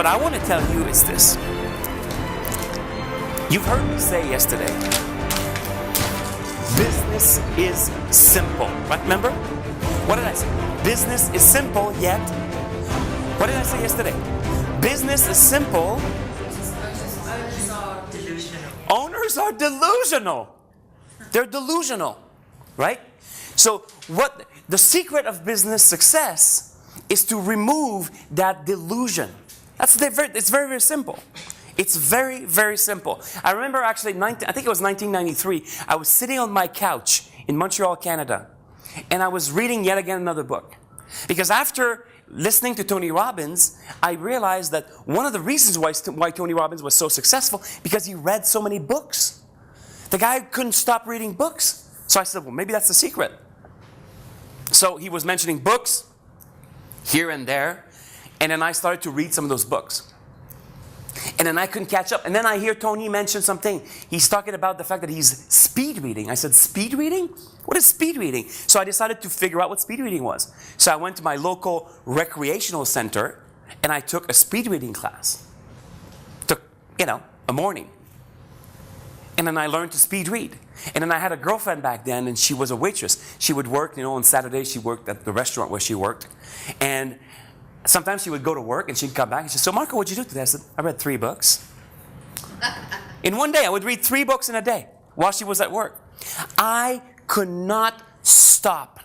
what I want to tell you is this. You've heard me say yesterday, business is simple. Right? Remember? What did I say? Business is simple, yet... What did I say yesterday? Business is simple. Owners are delusional. Owners are delusional. They're delusional. Right? So what the secret of business success is to remove that delusion. It's very, very simple. It's very, very simple. I remember actually, I think it was 1993, I was sitting on my couch in Montreal, Canada, and I was reading yet again another book. Because after listening to Tony Robbins, I realized that one of the reasons why Tony Robbins was so successful, because he read so many books. The guy couldn't stop reading books. So I said, well, maybe that's the secret. So he was mentioning books here and there, and then I started to read some of those books. And then I couldn't catch up. And then I hear Tony mention something. He's talking about the fact that he's speed reading. I said, speed reading? What is speed reading? So I decided to figure out what speed reading was. So I went to my local recreational center, and I took a speed reading class. Took, a morning. And then I learned to speed read. And then I had a girlfriend back then, and she was a waitress. She would work, on Saturdays, she worked at the restaurant where she worked. And sometimes she would go to work, and she'd come back, and she'd say, so Marco, what'd you do today? I said, I read 3 books. In one day, I would read 3 books in a day while she was at work. I could not stop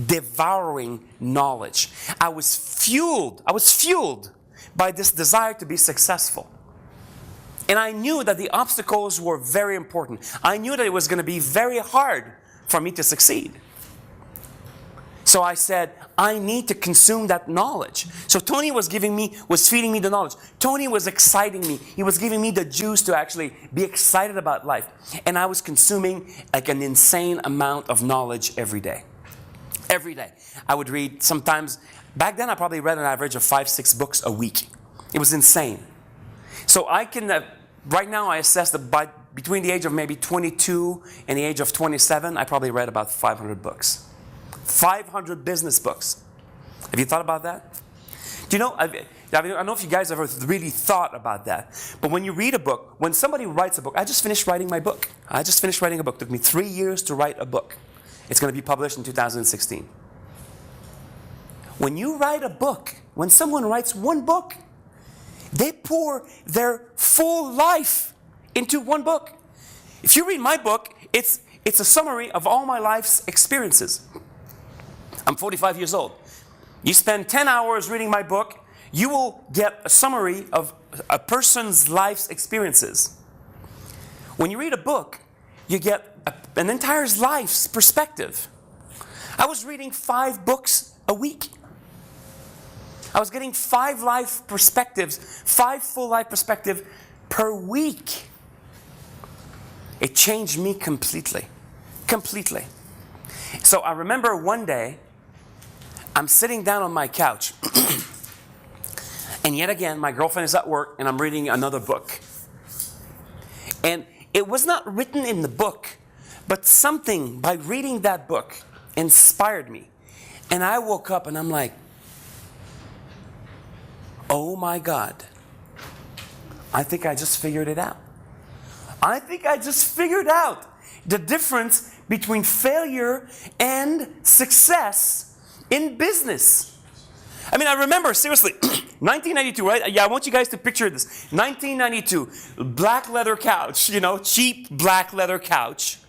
devouring knowledge. I was fueled by this desire to be successful. And I knew that the obstacles were very important. I knew that it was going to be very hard for me to succeed. So I said, I need to consume that knowledge. So Tony was feeding me the knowledge. Tony was exciting me. He was giving me the juice to actually be excited about life. And I was consuming like an insane amount of knowledge every day. Every day. I would read sometimes, back then I probably read an average of 5-6 books a week. It was insane. So I can, right now I assess that between the age of maybe 22 and the age of 27, I probably read about 500 books. 500 business books. Have you thought about that? Do you know, I don't know if you guys ever really thought about that, but when you read a book, when somebody writes a book, I just finished writing my book. I just finished writing a book. It took me 3 years to write a book. It's going to be published in 2016. When you write a book, when someone writes one book, they pour their full life into one book. If you read my book, it's a summary of all my life's experiences. I'm 45 years old. You spend 10 hours reading my book, you will get a summary of a person's life's experiences. When you read a book, you get an entire life's perspective. I was reading 5 books a week. I was getting 5 life perspectives, 5 full life perspectives per week. It changed me completely. Completely. So I remember one day, I'm sitting down on my couch, and yet again, my girlfriend is at work, and I'm reading another book. And it was not written in the book, but something by reading that book inspired me. And I woke up and I'm like, oh my God, I think I just figured it out. I think I just figured out the difference between failure and success in business. I mean, I remember, seriously, 1992, right? Yeah, I want you guys to picture this. 1992, black leather couch, cheap black leather couch.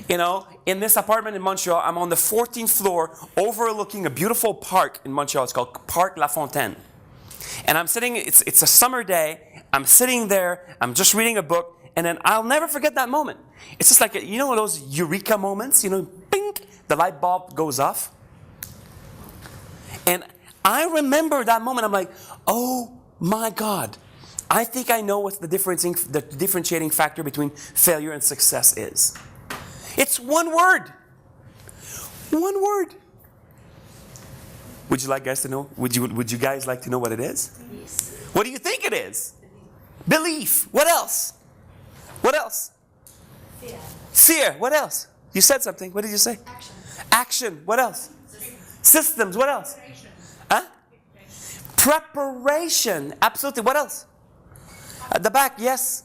In this apartment in Montreal, I'm on the 14th floor overlooking a beautiful park in Montreal. It's called Parc La Fontaine. And I'm sitting, it's a summer day, I'm sitting there, I'm just reading a book, and then I'll never forget that moment. It's just like, those eureka moments, bing, the light bulb goes off. And I remember that moment, I'm like, oh my God, I think I know what the differentiating factor between failure and success is. It's one word. One word. Would you like guys to know? Would you guys like to know what it is? Yes. What do you think it is? Belief. What else? What else? Fear. Fear. What else? You said something. What did you say? Action. Action. What else? Systems. What else? Preparation. Huh? Preparation. Absolutely. What else? At the back, yes.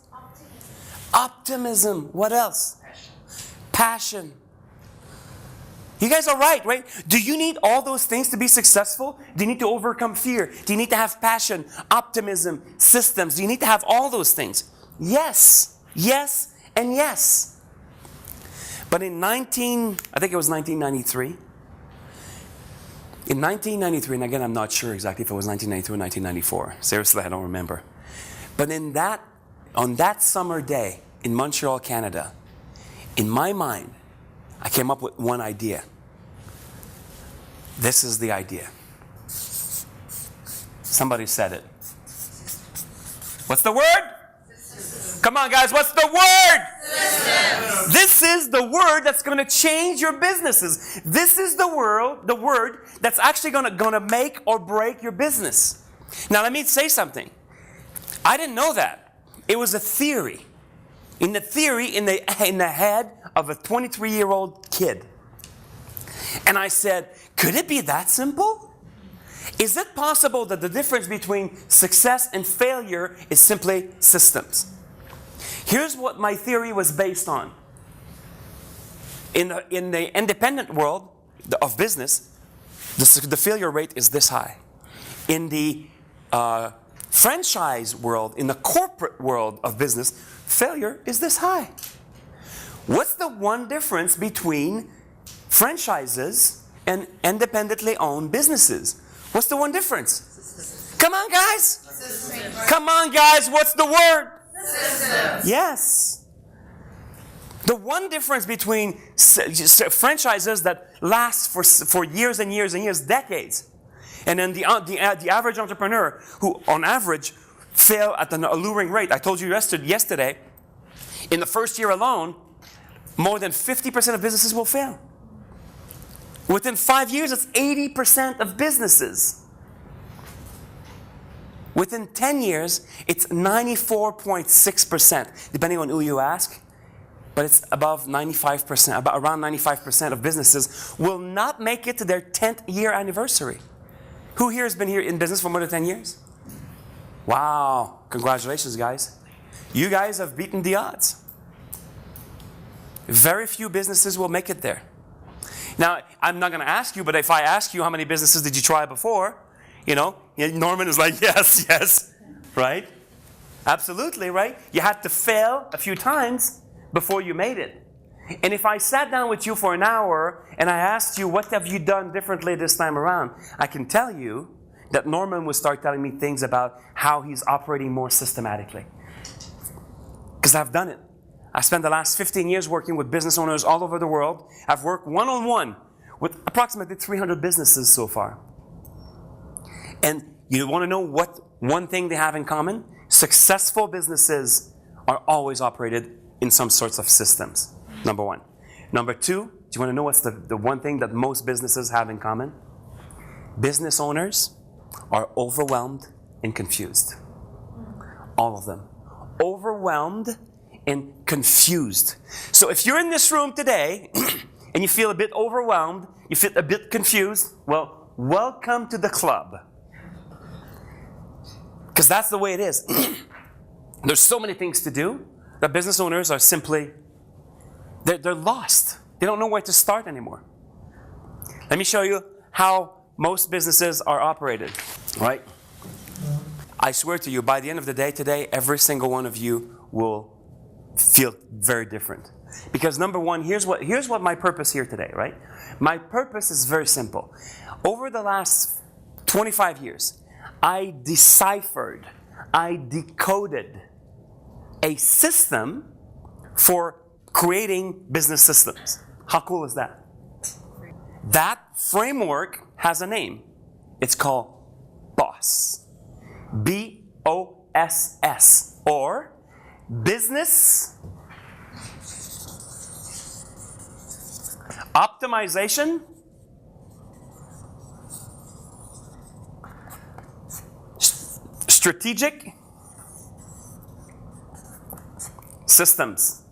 Optimism. What else? Passion. You guys are right? Do you need all those things to be successful? Do you need to overcome fear? Do you need to have passion, optimism, systems? Do you need to have all those things? Yes, yes, and yes. But in 1993, and again, I'm not sure exactly if it was 1993 or 1994. Seriously, I don't remember. But on that summer day in Montreal, Canada, in my mind, I came up with one idea. This is the idea. Somebody said it. What's the word? System. Come on, guys, what's the word? System. This is the word that's going to change your businesses. This is the word that's actually going to make or break your business. Now, let me say something. I didn't know that. It was a theory. In the head of a 23-year-old kid. And I said, could it be that simple? Is it possible that the difference between success and failure is simply systems? Here's what my theory was based on. In the independent world of business, the failure rate is this high. In the franchise world, in the corporate world of business, failure is this high. What's the one difference between franchises and independently owned businesses? What's the one difference? Come on, guys. Come on, guys. What's the word? Yes. The one difference between franchises that last for years and years and years, decades, and then the average entrepreneur who, on average, fail at an alluring rate. I told you yesterday, in the first year alone, more than 50% of businesses will fail. Within 5 years, it's 80% of businesses. Within 10 years, it's 94.6%, depending on who you ask. But it's above 95%, around 95% of businesses will not make it to their 10th year anniversary. Who here has been here in business for more than 10 years? Wow, congratulations, guys. You guys have beaten the odds. Very few businesses will make it there. Now, I'm not going to ask you, but if I ask you how many businesses did you try before, Norman is like, yes, right? Absolutely, right? You had to fail a few times before you made it. And if I sat down with you for an hour and I asked you, what have you done differently this time around? I can tell you that Norman would start telling me things about how he's operating more systematically. Because I've done it. I spent the last 15 years working with business owners all over the world. I've worked one-on-one with approximately 300 businesses so far. And you want to know what one thing they have in common? Successful businesses are always operated in some sorts of systems. Number one. Number two, do you want to know what's the one thing that most businesses have in common? Business owners are overwhelmed and confused. All of them. Overwhelmed and confused. So if you're in this room today and you feel a bit overwhelmed, you feel a bit confused, well, welcome to the club. Because that's the way it is. There's so many things to do that business owners are simply, they're lost. They don't know where to start anymore. Let me show you how most businesses are operated, right? I swear to you, by the end of the day today, every single one of you will feel very different. Because number one, here's what my purpose here today, right? My purpose is very simple. Over the last 25 years, I deciphered, I decoded a system for creating business systems. How cool is that? That framework has a name. It's called BOSS. B-O-S-S, or Business Optimization Strategic Systems.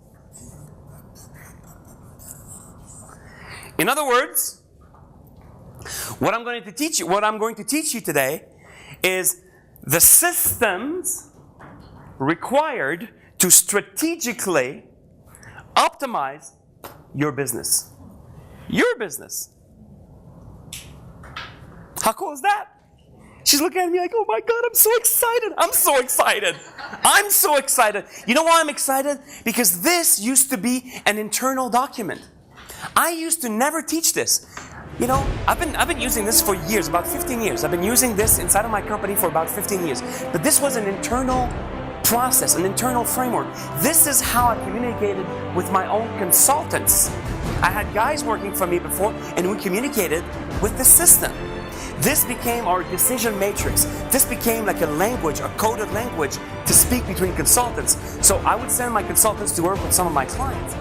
In other words, what I'm going to teach you today is the systems required to strategically optimize your business. Your business. How cool is that? She's looking at me like, oh my God, I'm so excited. I'm so excited. I'm so excited. You know why I'm excited? Because this used to be an internal document. I used to never teach this. You know, I've been using this for years, about 15 years. I've been using this inside of my company for about 15 years. But this was an internal process, an internal framework. This is how I communicated with my own consultants. I had guys working for me before, and we communicated with the system. This became our decision matrix. This became like a language, a coded language to speak between consultants. So I would send my consultants to work with some of my clients.